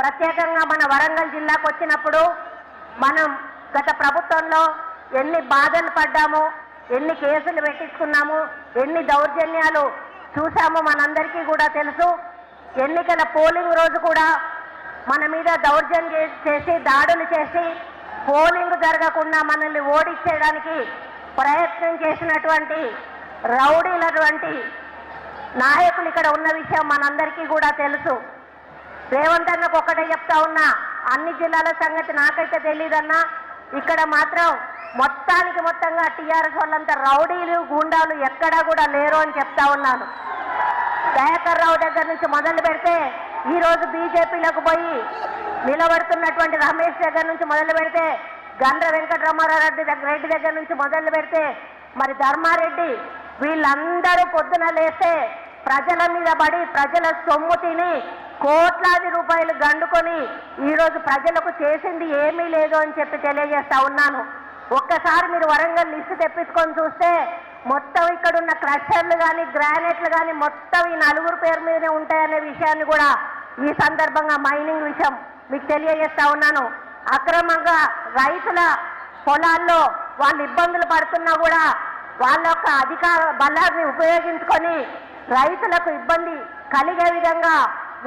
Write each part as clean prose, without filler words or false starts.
ప్రత్యేకంగా మన వరంగల్ జిల్లాకు వచ్చినప్పుడు మనం గత ప్రభుత్వంలో ఎన్ని బాధలు పడ్డాము, ఎన్ని కేసులు పెట్టించుకున్నాము, ఎన్ని దౌర్జన్యాలు చూసాము మనందరికీ కూడా తెలుసు. ఎన్నికల పోలింగ్ రోజు కూడా మన మీద దౌర్జన్యం చేసి దాడులు చేసి పోలింగ్ జరగకుండా మనల్ని ఓడించేయడానికి ప్రయత్నం చేసినటువంటి రౌడీలటువంటి నాయకులు ఇక్కడ ఉన్న విషయం మనందరికీ కూడా తెలుసు. రేవంత్ అన్నకు ఒకటే చెప్తా ఉన్నా, అన్ని జిల్లాల సంగతి నాకైతే తెలియదన్నా, ఇక్కడ మాత్రం మొత్తంగా టీఆర్ఎస్ వాళ్ళంతా రౌడీలు గూండాలు ఎక్కడా కూడా లేరు అని చెప్తా ఉన్నాను. దయాకర్ రావు దగ్గర నుంచి మొదలు పెడితే ఈరోజు బీజేపీలకు పోయి నిలబడుతున్నటువంటి రమేష్ దగ్గర నుంచి మొదలు పెడితే, గండ్ర వెంకటరమారెడ్డి దగ్గర నుంచి మొదలు పెడితే, మరి ధర్మారెడ్డి, వీళ్ళందరూ పొద్దున లేస్తే ప్రజల మీద పడి ప్రజల సొమ్ము తిని కోట్లాది రూపాయలు గండుకొని ఈరోజు ప్రజలకు చేసింది ఏమీ లేదు అని చెప్పి తెలియజేస్తా ఉన్నాను. ఒక్కసారి మీరు వరంగల్ లిస్టు తెప్పించుకొని చూస్తే మొత్తం ఇక్కడున్న క్రషర్లు కానీ గ్రానైట్లు కానీ మొత్తం ఈ నలుగురు పేరు మీదనే ఉంటాయనే విషయాన్ని కూడా ఈ సందర్భంగా మైనింగ్ విషయం మీకు తెలియజేస్తా ఉన్నాను. అక్రమంగా రైతుల పొలాల్లో వాళ్ళు ఇబ్బందులు పడుతున్నా కూడా వాళ్ళ యొక్క అధికార బలాన్ని ఉపయోగించుకొని రైతులకు ఇబ్బంది కలిగే విధంగా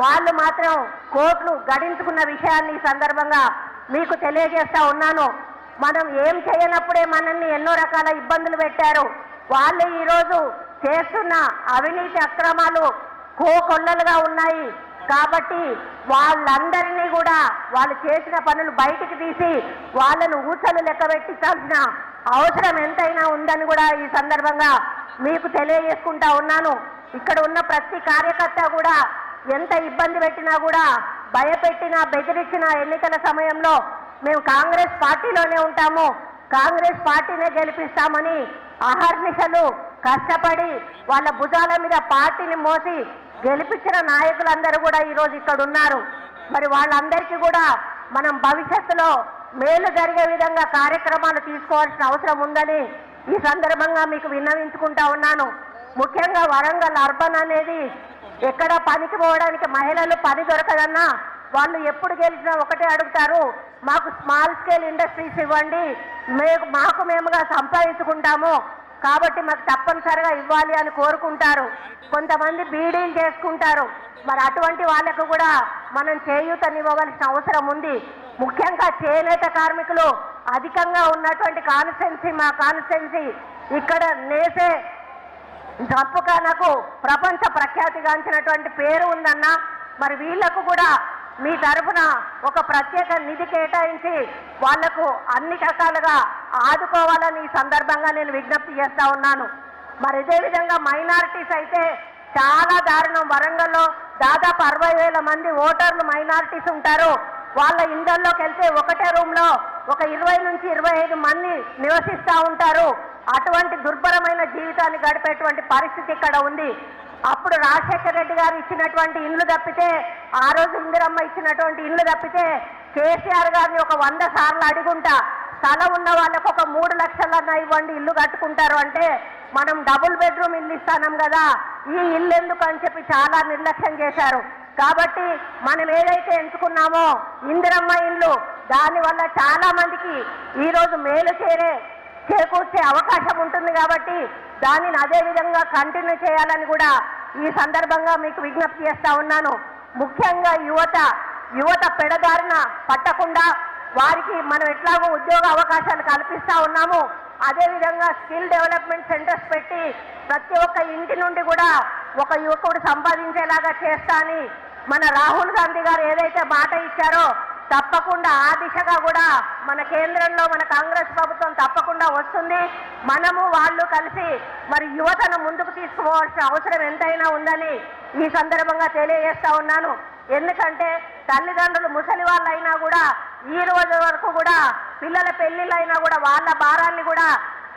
వాళ్ళు మాత్రం కోట్లు గడించుకున్న విషయాన్ని ఈ సందర్భంగా మీకు తెలియజేస్తా ఉన్నాను. మనం ఏం చేయనప్పుడే మనల్ని ఎన్నో రకాల ఇబ్బందులు పెట్టారు. వాళ్ళు ఈరోజు చేస్తున్న అవినీతి అక్రమాలు కోకొల్లలుగా ఉన్నాయి. కాబట్టి వాళ్ళందరినీ కూడా వాళ్ళు చేసిన పనులు బయటికి తీసి వాళ్ళను ఊచలు లెక్క పెట్టించాల్సిన అవసరం ఎంతైనా ఉందని కూడా ఈ సందర్భంగా మీకు తెలియజేసుకుంటా ఉన్నాను. ఇక్కడ ఉన్న ప్రతి కార్యకర్త కూడా ఎంత ఇబ్బంది పెట్టినా కూడా భయపెట్టినా బెదిరించిన ఎన్నికల సమయంలో మేము కాంగ్రెస్ పార్టీలోనే ఉంటాము, కాంగ్రెస్ పార్టీనే గెలిపిస్తామని అహర్నిశలు కష్టపడి వాళ్ళ భుజాల మీద పార్టీని మోసి గెలిపించిన నాయకులందరూ కూడా ఈరోజు ఇక్కడ ఉన్నారు. మరి వాళ్ళందరికీ కూడా మనం భవిష్యత్తులో మేలు జరిగే విధంగా కార్యక్రమాలు తీసుకోవాల్సిన అవసరం ఉందని ఈ సందర్భంగా మీకు విన్నవించుకుంటా ఉన్నాను. ముఖ్యంగా వరంగల్ అర్బన్ అనేది ఎక్కడ పనికి పోవడానికి మహిళలు పని దొరకదన్నా వాళ్ళు ఎప్పుడు గెలిచినా ఒకటే అడుగుతారు, మాకు స్మాల్ స్కేల్ ఇండస్ట్రీస్ ఇవ్వండి, మేముగా సంపాదించుకుంటాము కాబట్టి మాకు తప్పనిసరిగా ఇవ్వాలి అని కోరుకుంటారు. కొంతమంది బీడీలు చేసుకుంటారు. మరి అటువంటి వాళ్ళకు కూడా మనం చేయూతనివ్వవలసిన అవసరం ఉంది. ముఖ్యంగా చేనేత కార్మికులు అధికంగా ఉన్నటువంటి కాన్స్టిట్యున్సీ మా కాన్స్టిట్యున్సీ, ఇక్కడ నేసే జప్పుకానకు ప్రపంచ ప్రఖ్యాతిగాంచినటువంటి పేరు ఉందన్న. మరి వీళ్లకు కూడా మీ తరఫున ఒక ప్రత్యేక నిధి కేటాయించి వాళ్లకు అన్ని రకాలుగా ఆదుకోవాలని ఈ సందర్భంగా నేను విజ్ఞప్తి చేస్తా ఉన్నాను. మరి ఇదే విధంగా మైనారిటీస్ అయితే చాలా దారుణం. వరంగల్లో దాదాపు 60,000 మంది ఓటర్లు మైనారిటీస్ ఉంటారు. వాళ్ళ ఇండ్లలోకి వెళ్తే ఒకటే రూమ్లో ఒక 20 నుంచి 25 మంది నివసిస్తూ ఉంటారు. అటువంటి దుర్భరమైన జీవితాన్ని గడిపేటువంటి పరిస్థితి ఇక్కడ ఉంది. అప్పుడు రాజశేఖర రెడ్డి గారు ఇచ్చినటువంటి ఇండ్లు తప్పితే, ఆ రోజు ఇందిరమ్మ ఇచ్చినటువంటి ఇండ్లు తప్పితే కేసీఆర్ గారిని ఒక 100 సార్లు అడుగుంటా స్థలం ఉన్న వాళ్ళకు ఒక 3 లక్షలన్నా ఇవ్వండి ఇల్లు కట్టుకుంటారు అంటే, మనం డబుల్ బెడ్రూమ్ ఇల్లు ఇస్తాం కదా, ఈ ఇల్లు ఎందుకు అని చెప్పి చాలా నిర్లక్ష్యం చేశారు. కాబట్టి మనం ఏదైతే ఎంచుకున్నామో ఇందిరమ్మ ఇండ్లు, దానివల్ల చాలా మందికి ఈరోజు మేలు చేకూర్చే అవకాశం ఉంటుంది. కాబట్టి దానిని అదే విధంగా కంటిన్యూ చేయాలని కూడా ఈ సందర్భంగా మీకు విజ్ఞప్తి చేస్తా ఉన్నాను. ముఖ్యంగా యువత పెడదారిన పట్టకుండా వారికి మనం ఎట్లాగో ఉద్యోగ అవకాశాలు కల్పిస్తూ ఉన్నాము. అదేవిధంగా స్కిల్ డెవలప్మెంట్ సెంటర్స్ పెట్టి ప్రతి ఒక్క ఇంటి నుండి కూడా ఒక యువకుడు సంపాదించేలాగా చేస్తా అని మన రాహుల్ గాంధీ గారు ఏదైతే మాట ఇచ్చారో తప్పకుండా ఆ దిశగా కూడా మన కేంద్రంలో మన కాంగ్రెస్ ప్రభుత్వం తప్పకుండా వస్తుంది. మనము వాళ్ళు కలిసి మరి యువతను ముందుకు తీసుకుపోవాల్సిన అవసరం ఎంతైనా ఉందని ఈ సందర్భంగా తెలియజేస్తా ఉన్నాను. ఎందుకంటే తల్లిదండ్రులు ముసలి వాళ్ళు అయినా కూడా ఈ రోజు వరకు కూడా పిల్లల పెళ్లిళ్ళైనా కూడా వాళ్ళ భారాన్ని కూడా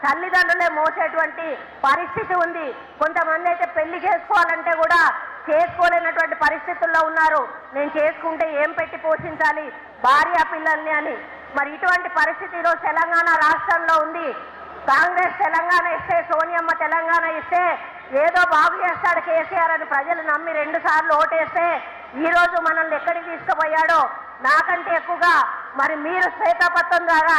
తల్లిదండ్రులే మోసేటువంటి పరిస్థితి ఉంది. కొంతమంది అయితే పెళ్లి చేసుకోవాలంటే కూడా చేసుకోలేనటువంటి పరిస్థితుల్లో ఉన్నారు. నేను చేసుకుంటే ఏం పెట్టి పోషించాలి భార్య పిల్లల్ని అని. మరి ఇటువంటి పరిస్థితి ఈరోజు తెలంగాణ రాష్ట్రంలో ఉంది. కాంగ్రెస్ తెలంగాణ ఇస్తే, సోనియమ్మ తెలంగాణ ఇస్తే ఏదో బాగు చేస్తాడు కేసీఆర్ అని ప్రజలు నమ్మి 2 సార్లు ఓటేస్తే ఈ రోజు మనల్ని ఎక్కడికి తీసుకుపోయాడో నాకంటే ఎక్కువగా మరి మీరు శ్వేతపత్రం ద్వారా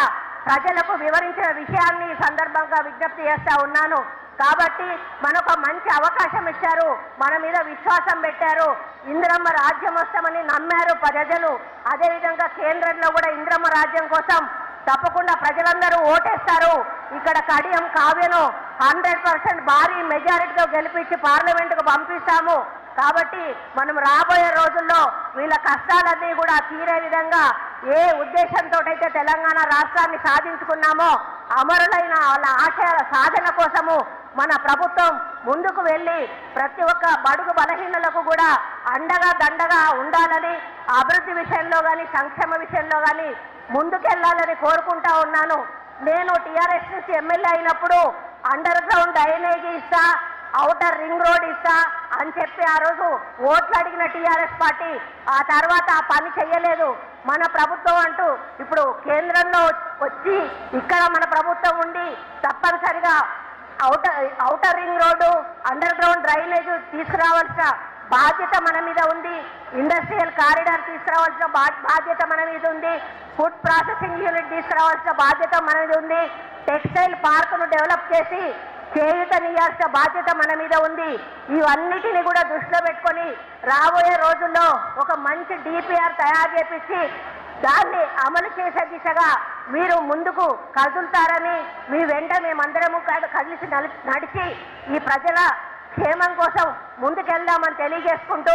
ప్రజలకు వివరించిన విషయాన్ని ఈ సందర్భంగా విజ్ఞప్తి చేస్తా ఉన్నాను. కాబట్టి మనకు మంచి అవకాశం ఇచ్చారు, మన మీద విశ్వాసం పెట్టారు, ఇందిరమ్మ రాజ్యం వస్తామని నమ్మారు ప్రజలు. అదేవిధంగా కేంద్రంలో కూడా ఇందిరమ్మ రాజ్యం కోసం తప్పకుండా ప్రజలందరూ ఓటేస్తారు. ఇక్కడ కడియం కావ్యను 100% భారీ మెజారిటీతో గెలిపించి పార్లమెంటుకు పంపిస్తాము. కాబట్టి మనం రాబోయే రోజుల్లో వీళ్ళ కష్టాలన్నీ కూడా తీరే విధంగా ఏ ఉద్దేశంతో అయితే తెలంగాణ రాష్ట్రాన్ని సాధించుకున్నామో అమరులైన వాళ్ళ ఆశయాల సాధన కోసము మన ప్రభుత్వం ముందుకు వెళ్ళి ప్రతి ఒక్క బడుగు బలహీనలకు కూడా అండగా దండగా ఉండాలని, అభివృద్ధి విషయంలో కానీ సంక్షేమ విషయంలో కానీ ముందుకెళ్లాలని కోరుకుంటా ఉన్నాను. నేను టీఆర్ఎస్ నుంచి ఎమ్మెల్యే అయినప్పుడు అండర్ గ్రౌండ్ డ్రైనేజీ ఇస్తా, ఔటర్ రింగ్ రోడ్ ఇస్తా అని చెప్పి ఆ రోజు ఓట్లు అడిగిన టీఆర్ఎస్ పార్టీ ఆ తర్వాత ఆ పని చెయ్యలేదు. మన ప్రభుత్వం అంటూ ఇప్పుడు కేంద్రంలో వచ్చి ఇక్కడ మన ప్రభుత్వం ఉండి తప్పనిసరిగా outer ring road, underground drainage తీసుకురావాల్సిన బాధ్యత మన మీద ఉంది. ఇండస్ట్రియల్ కారిడార్ తీసుకురావాల్సిన బాధ్యత మన మీద ఉంది. ఫుడ్ ప్రాసెసింగ్ యూనిట్ తీసుకురావాల్సిన బాధ్యత మన మీద ఉంది. టెక్స్టైల్ పార్కును డెవలప్ చేసి చేయూతనియాల్సిన బాధ్యత మన మీద ఉంది. ఇవన్నిటిని కూడా దృష్టిలో పెట్టుకొని రాబోయే రోజుల్లో ఒక మంచి డిపిఆర్ తయారు చేపించి దాన్ని అమలు చేసే దిశగా మీరు ముందుకు కదులుతారని, మీ వెంట మేమందరము కలిసి నడిచి ఈ ప్రజల క్షేమం కోసం ముందుకెళ్దామని తెలియజేసుకుంటూ